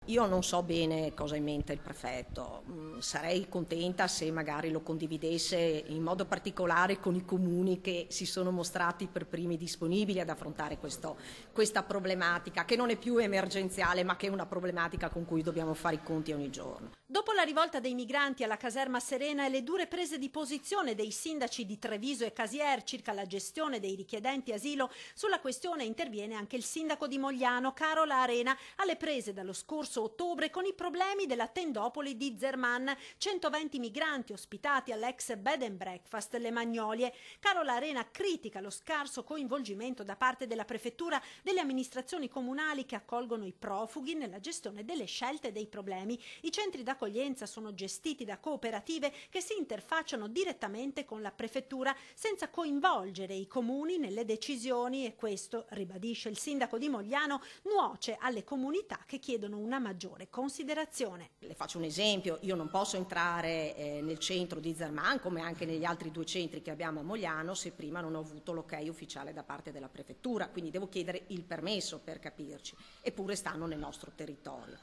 Io non so bene cosa ha in mente il prefetto, sarei contenta se magari lo condividesse in modo particolare con i comuni che si sono mostrati per primi disponibili ad affrontare questa problematica, che non è più emergenziale ma che è una problematica con cui dobbiamo fare i conti ogni giorno. Dopo la rivolta dei migranti alla caserma Serena e le dure prese di posizione dei sindaci di Treviso e Casier circa la gestione dei richiedenti asilo, sulla questione interviene anche il sindaco di Mogliano, Carola Arena, alle prese dallo scorso ottobre con i problemi della tendopoli di Zerman, 120 migranti ospitati all'ex bed and breakfast Le Magnolie. Carola Arena critica lo scarso coinvolgimento da parte della prefettura delle amministrazioni comunali che accolgono i profughi nella gestione delle scelte dei problemi. I centri d'accoglienza sono gestiti da cooperative che si interfacciano direttamente con la prefettura senza coinvolgere i comuni nelle decisioni e questo, ribadisce il sindaco di Mogliano, nuoce alle comunità che chiedono una maggiore considerazione. Le faccio un esempio, io non posso entrare nel centro di Zerman, come anche negli altri 2 centri che abbiamo a Mogliano, se prima non ho avuto l'ok ufficiale da parte della prefettura, quindi devo chiedere il permesso per capirci, eppure stanno nel nostro territorio.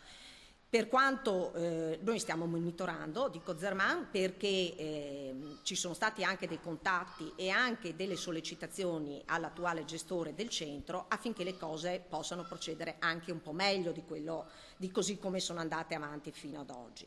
Per quanto noi stiamo monitorando, dico Zerman, perché ci sono stati anche dei contatti e anche delle sollecitazioni all'attuale gestore del centro affinché le cose possano procedere anche un po' meglio di così come sono andate avanti fino ad oggi.